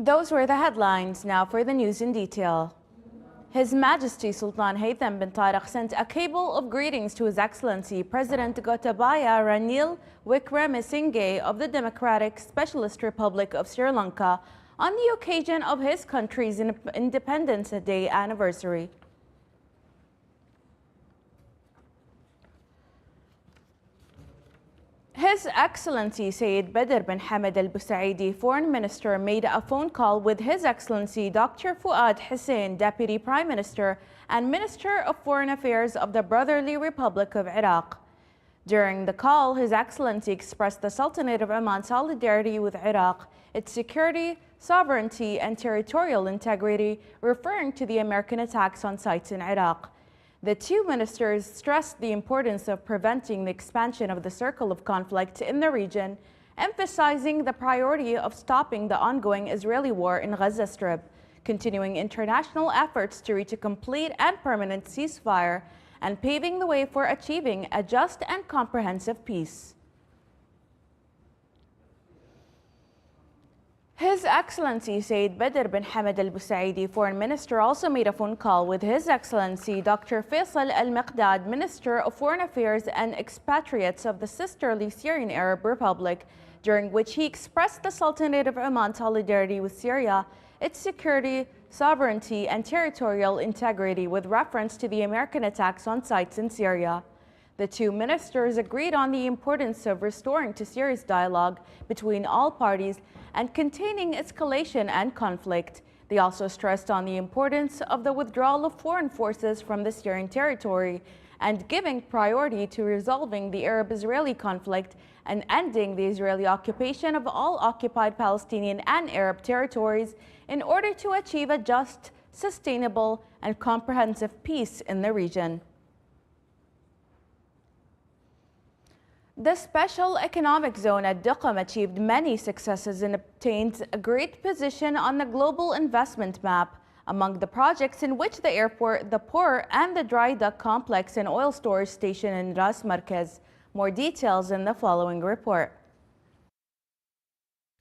Those were the headlines. Now for the news in detail. His Majesty Sultan Haytham bin Tariq sent a cable of greetings to His Excellency President Gotabaya Ranil Wickremesinghe of the Democratic Specialist Republic of Sri Lanka on the occasion of his country's Independence Day anniversary. His Excellency Sayyid Badr bin Hamad Al Busaidi, Foreign Minister, made a phone call with His Excellency Dr. Fuad Hussein, Deputy Prime Minister and Minister of Foreign Affairs of the Brotherly Republic of Iraq. During the call, His Excellency expressed the Sultanate of Oman's solidarity with Iraq, its security, sovereignty and territorial integrity, referring to the American attacks on sites in Iraq. The two ministers stressed the importance of preventing the expansion of the circle of conflict in the region, emphasizing the priority of stopping the ongoing Israeli war in Gaza Strip, continuing international efforts to reach a complete and permanent ceasefire, and paving the way for achieving a just and comprehensive peace. His Excellency Sayyid Badr bin Hamad Al Busaidi, Foreign Minister, also made a phone call with His Excellency Dr. Faisal Al Miqdad, Minister of Foreign Affairs and Expatriates of the sisterly Syrian Arab Republic, during which he expressed the Sultanate of Oman's solidarity with Syria, its security, sovereignty and territorial integrity with reference to the American attacks on sites in Syria. The two ministers agreed on the importance of restoring to serious dialogue between all parties and containing escalation and conflict. They also stressed on the importance of the withdrawal of foreign forces from the Syrian territory and giving priority to resolving the Arab-Israeli conflict and ending the Israeli occupation of all occupied Palestinian and Arab territories in order to achieve a just, sustainable, and comprehensive peace in the region. The Special Economic Zone at Duqm achieved many successes and obtained a great position on the global investment map. Among the projects in which the airport, the port, and the dry dock complex and oil storage station in Ras Marquez. More details in the following report.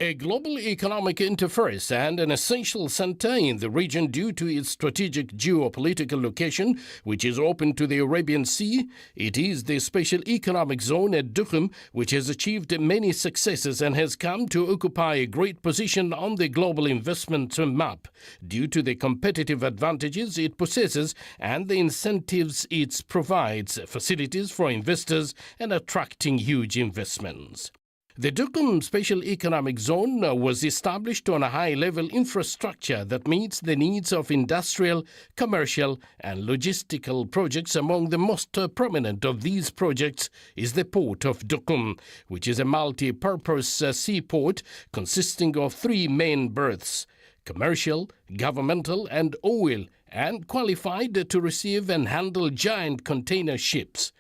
A global economic interface and an essential center in the region due to its strategic geopolitical location, which is open to the Arabian Sea, it is the Special Economic Zone at Duqm which has achieved many successes and has come to occupy a great position on the global investment map due to the competitive advantages it possesses and the incentives it provides, facilities for investors and attracting huge investments. The Duqm Special Economic Zone was established on a high-level infrastructure that meets the needs of industrial, commercial and logistical projects. Among the most prominent of these projects is the Port of Duqm, which is a multi-purpose seaport consisting of three main berths: commercial, governmental and oil, and qualified to receive and handle giant container ships.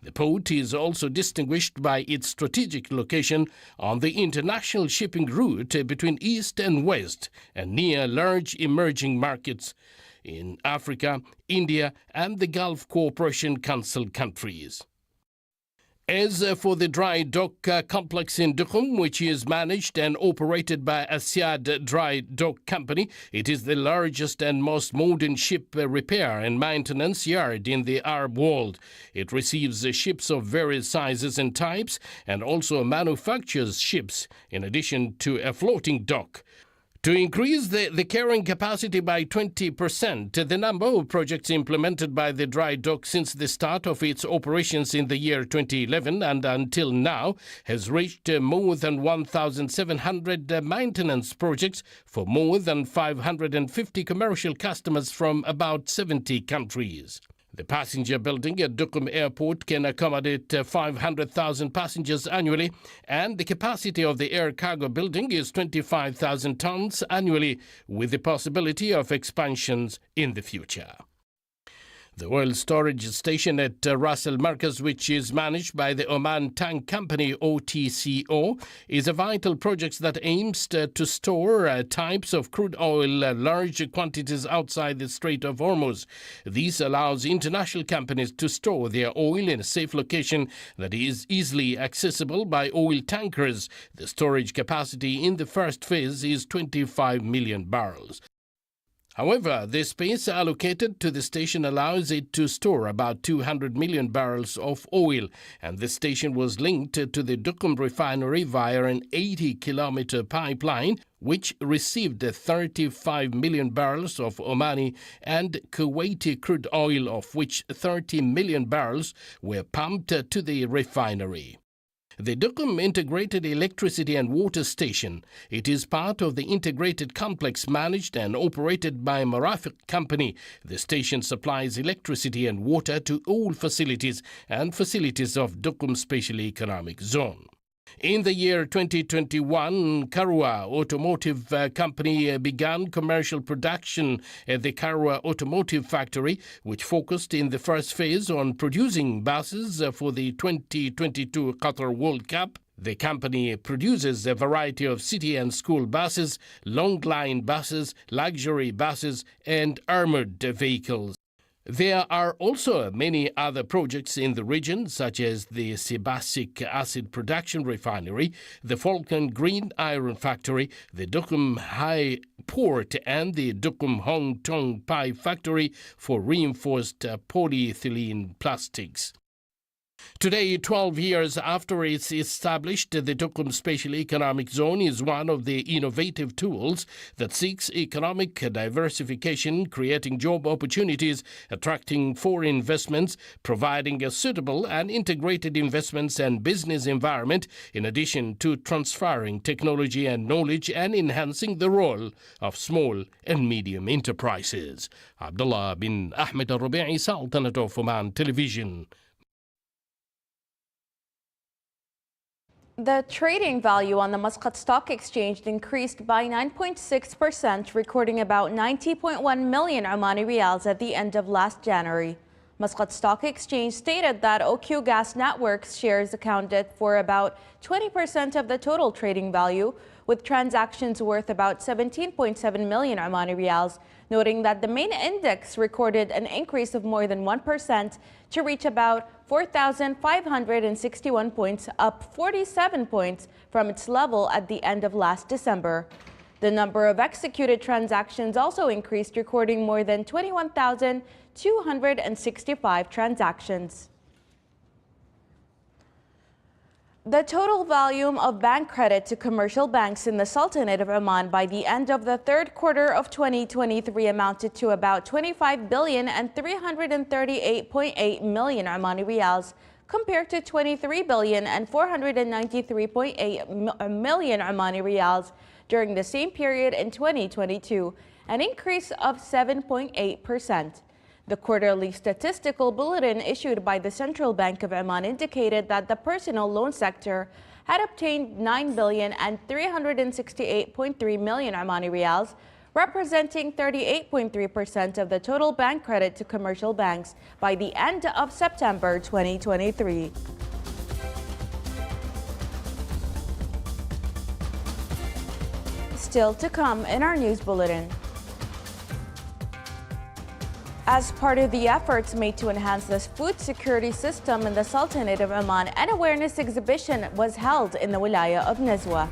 The port is also distinguished by its strategic location on the international shipping route between East and West and near large emerging markets in Africa, India, and the Gulf Cooperation Council countries. As for the dry dock complex in Duqm, which is managed and operated by Asyad Dry Dock Company, it is the largest and most modern ship repair and maintenance yard in the Arab world. It receives ships of various sizes and types and also manufactures ships in addition to a floating dock. To increase the carrying capacity by 20%, the number of projects implemented by the dry dock since the start of its operations in the year 2011 and until now has reached more than 1,700 maintenance projects for more than 550 commercial customers from about 70 countries. The passenger building at Duqm Airport can accommodate 500,000 passengers annually, and the capacity of the air cargo building is 25,000 tons annually, with the possibility of expansions in the future. The oil storage station at Ras Al Markaz, which is managed by the Oman Tank Company OTCO, is a vital project that aims to store types of crude oil large quantities outside the Strait of Hormuz. This allows international companies to store their oil in a safe location that is easily accessible by oil tankers. The storage capacity in the first phase is 25 million barrels. However, the space allocated to the station allows it to store about 200 million barrels of oil, and the station was linked to the Duqm refinery via an 80-kilometer pipeline, which received 35 million barrels of Omani and Kuwaiti crude oil, of which 30 million barrels were pumped to the refinery. The Duqm Integrated Electricity and Water Station. It is part of the integrated complex managed and operated by Marafiq Company. The station supplies electricity and water to all facilities and facilities of Duqm Special Economic Zone. In the year 2021, Karwa Automotive Company began commercial production at the Karwa Automotive Factory, which focused in the first phase on producing buses for the 2022 Qatar World Cup. The company produces a variety of city and school buses, long-line buses, luxury buses, and armored vehicles. There are also many other projects in the region, such as the Sebacic Acid Production Refinery, the Falcon Green Iron Factory, the Duqm High Port, and the Duqm Hong Tong Pipe Factory for reinforced polyethylene plastics. Today, 12 years after it's established, the Duqm Special Economic Zone is one of the innovative tools that seeks economic diversification, creating job opportunities, attracting foreign investments, providing a suitable and integrated investments and business environment, in addition to transferring technology and knowledge and enhancing the role of small and medium enterprises. Abdullah bin Ahmed Al-Rubi'i, Sultanate of Oman Television. The trading value on the Muscat Stock Exchange increased by 9.6%, recording about 90.1 million Omani Riyals at the end of last January. Muscat Stock Exchange stated that OQ Gas Networks shares accounted for about 20% of the total trading value, with transactions worth about 17.7 million Omani Riyals, noting that the main index recorded an increase of more than 1% to reach about 4,561 points, up 47 points from its level at the end of last December. The number of executed transactions also increased, recording more than 21,265 transactions. The total volume of bank credit to commercial banks in the Sultanate of Oman by the end of the third quarter of 2023 amounted to about 25 billion and 338.8 million Omani Riyals, compared to 23 billion and 493.8 million Omani Riyals during the same period in 2022, an increase of 7.8%. The quarterly statistical bulletin issued by the Central Bank of Oman indicated that the personal loan sector had obtained 9 billion and 368.3 million Omani Riyals, representing 38.3% of the total bank credit to commercial banks by the end of September 2023. Still to come in our news bulletin. As part of the efforts made to enhance the food security system in the Sultanate of Oman, an awareness exhibition was held in the Wilaya of Nizwa.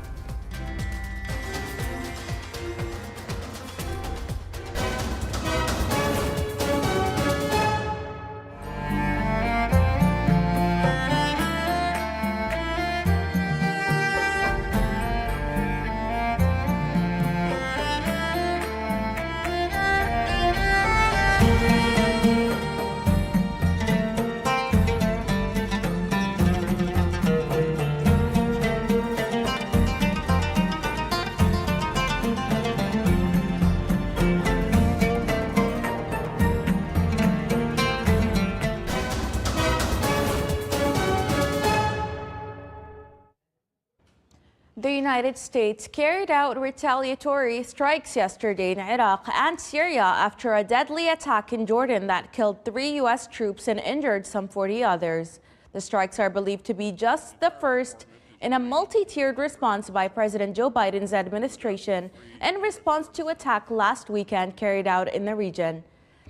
The United States carried out retaliatory strikes yesterday in Iraq and Syria after a deadly attack in Jordan that killed 3 U.S. troops and injured some 40 others. The strikes are believed to be just the first in a multi-tiered response by President Joe Biden's administration in response to attack last weekend carried out in the region.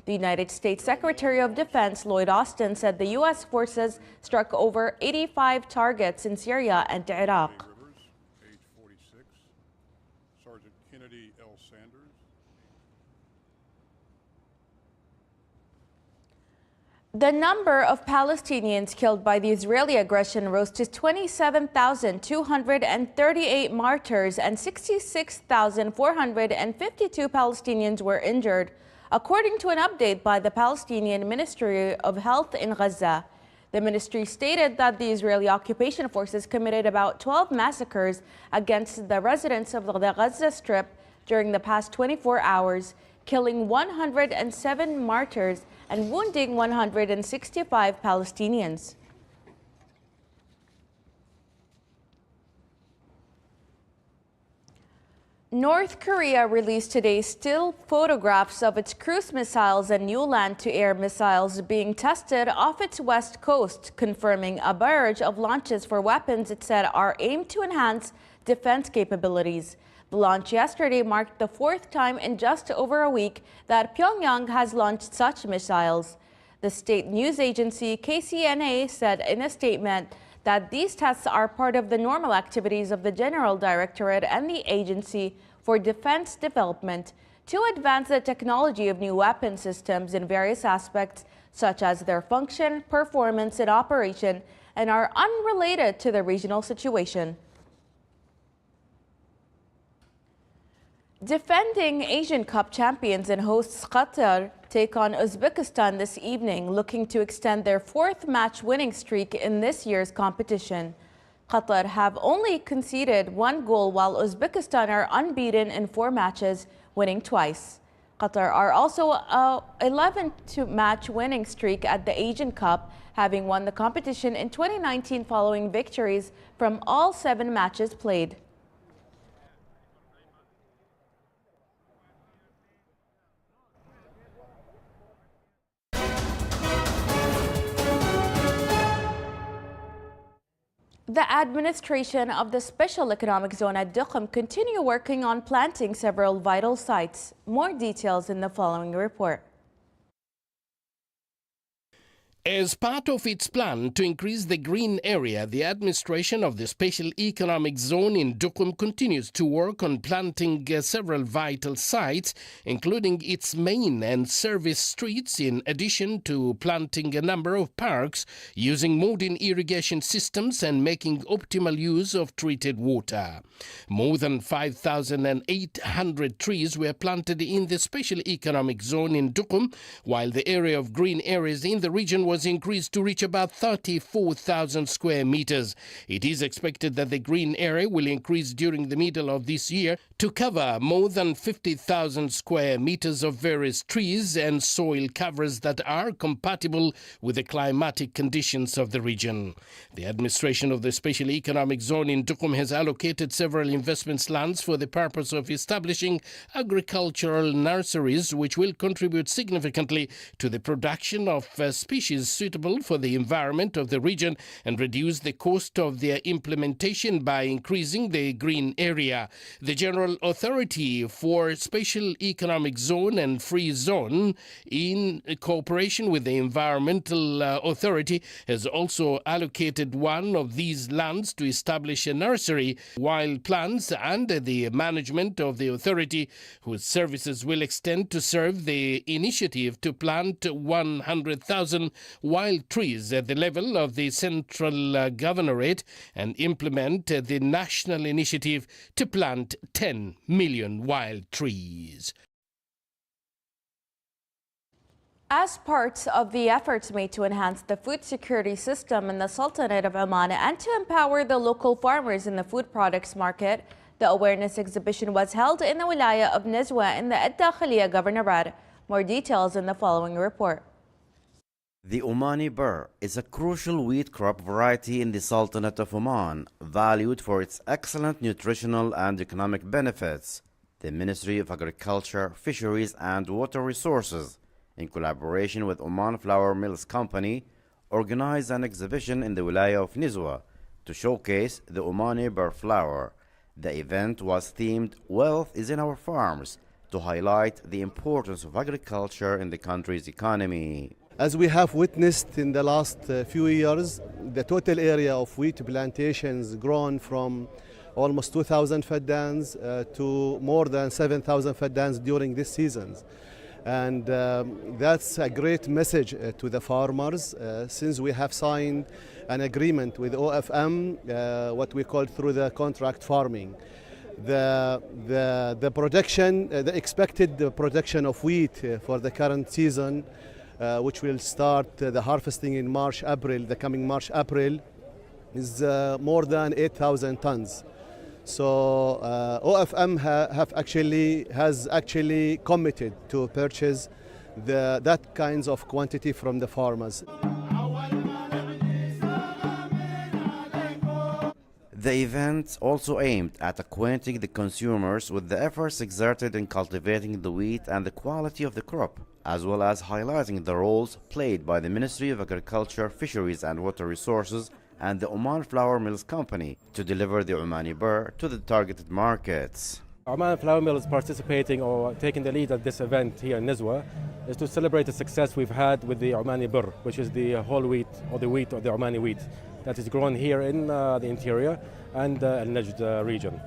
The United States Secretary of Defense Lloyd Austin said the U.S. forces struck over 85 targets in Syria and Iraq. The number of Palestinians killed by the Israeli aggression rose to 27,238 martyrs and 66,452 Palestinians were injured, according to an update by the Palestinian Ministry of Health in Gaza. The ministry stated that the Israeli occupation forces committed about 12 massacres against the residents of the Gaza Strip during the past 24 hours, killing 107 martyrs and wounding 165 Palestinians. North Korea released today still photographs of its cruise missiles and new land-to-air missiles being tested off its west coast, confirming a barrage of launches for weapons it said are aimed to enhance defense capabilities. The launch yesterday marked the 4th time in just over a week that Pyongyang has launched such missiles. The state news agency KCNA said in a statement that these tests are part of the normal activities of the General Directorate and the Agency for Defense Development to advance the technology of new weapon systems in various aspects, such as their function, performance, and operation, and are unrelated to the regional situation. Defending Asian Cup champions and hosts Qatar take on Uzbekistan this evening, looking to extend their 4th match winning streak in this year's competition. Qatar have only conceded 1 goal, while Uzbekistan are unbeaten in 4 matches, winning twice. Qatar are also a 11-match winning streak at the Asian Cup, having won the competition in 2019 following victories from all 7 matches played. The administration of the Special Economic Zone at Duqm continue working on planting several vital sites. More details in the following report. As part of its plan to increase the green area, the administration of the Special Economic Zone in Duqm continues to work on planting several vital sites, including its main and service streets, in addition to planting a number of parks using modern irrigation systems and making optimal use of treated water. More than 5,800 trees were planted in the Special Economic Zone in Duqm, while the area of green areas in the region was increased to reach about 34,000 square meters. It is expected that the green area will increase during the middle of this year to cover more than 50,000 square meters of various trees and soil covers that are compatible with the climatic conditions of the region. The administration of the Special Economic Zone in Duqm has allocated several investment lands for the purpose of establishing agricultural nurseries, which will contribute significantly to the production of species suitable for the environment of the region and reduce the cost of their implementation by increasing the green area. The General Authority for Special Economic Zone and Free Zone, in cooperation with the Environmental Authority, has also allocated one of these lands to establish a nursery, while plans under the management of the authority, whose services will extend to serve the initiative to plant 100,000 wild trees at the level of the central governorate and implement the national initiative to plant 10 million wild trees. As part of the efforts made to enhance the food security system in the Sultanate of Oman and to empower the local farmers in the food products market, the awareness exhibition was held in the Wilaya of Nizwa in the Ad Dakhiliya Governorate. More details in the following report. The Omani burr is a crucial wheat crop variety in the Sultanate of Oman, valued for its excellent nutritional and economic benefits. The Ministry of Agriculture, Fisheries and Water Resources, in collaboration with Oman Flour Mills Company, organized an exhibition in the Wilaya of Nizwa to showcase the Omani burr flour. The event was themed "Wealth is in Our Farms" to highlight the importance of agriculture in the country's economy. As we have witnessed in the last few years, the total area of wheat plantations grown from almost 2,000 faddans to more than 7,000 faddans during this season. And that's a great message to the farmers since we have signed an agreement with OFM, what we call through the contract farming. The production, the expected production of wheat for the current season, which will start the harvesting in March, April, the coming March, April, is more than 8,000 tons. So OFM has actually committed to purchase that kinds of quantity from the farmers. The event also aimed at acquainting the consumers with the efforts exerted in cultivating the wheat and the quality of the crop, as well as highlighting the roles played by the Ministry of Agriculture, Fisheries and Water Resources and the Oman Flour Mills Company to deliver the Omani burr to the targeted markets. Oman Flour Mill is participating or taking the lead at this event here in Nizwa is to celebrate the success we've had with the Omani burr, which is the whole wheat or the Omani wheat that is grown here in the interior and Al Najd region.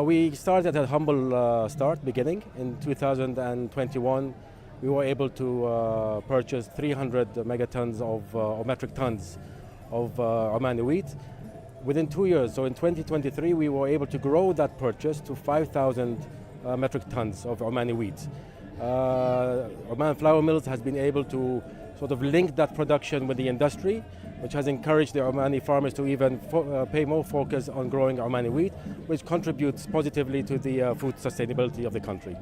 We started at a humble beginning. In 2021, we were able to purchase 300 megatons or metric tons of Omani wheat. Within 2 years, so in 2023, we were able to grow that purchase to 5,000 metric tons of Omani wheat. Oman Flour Mills has been able to sort of link that production with the industry, which has encouraged the Omani farmers to even pay more focus on growing Omani wheat, which contributes positively to the food sustainability of the country.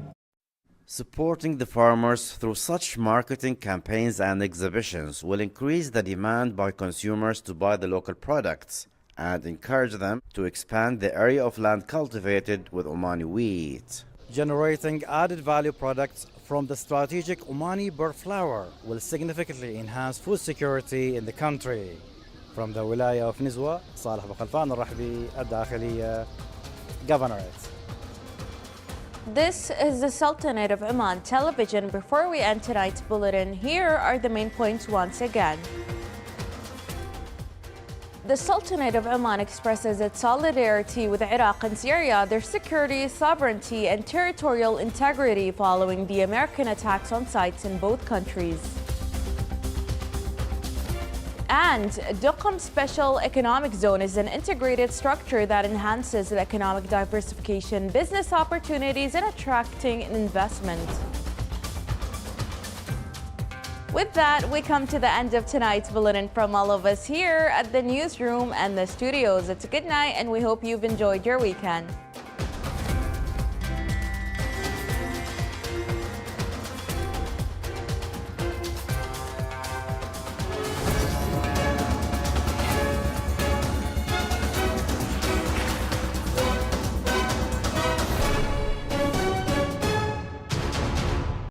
Supporting the farmers through such marketing campaigns and exhibitions will increase the demand by consumers to buy the local products and encourage them to expand the area of land cultivated with Omani wheat. Generating added value products from the strategic Omani burr flour will significantly enhance food security in the country. From the Wilaya of Nizwa, Saleh Bakhalfan Al-Rahbi, Al-Dakhiliya, Governorate. This is the Sultanate of Oman television. Before we end tonight's bulletin, here are the main points once again. The Sultanate of Oman expresses its solidarity with Iraq and Syria, their security, sovereignty, and territorial integrity following the American attacks on sites in both countries. And Duqm Special Economic Zone is an integrated structure that enhances the economic diversification, business opportunities, and attracting investment. With that, we come to the end of tonight's bulletin from all of us here at the newsroom and the studios. It's a good night, and we hope you've enjoyed your weekend.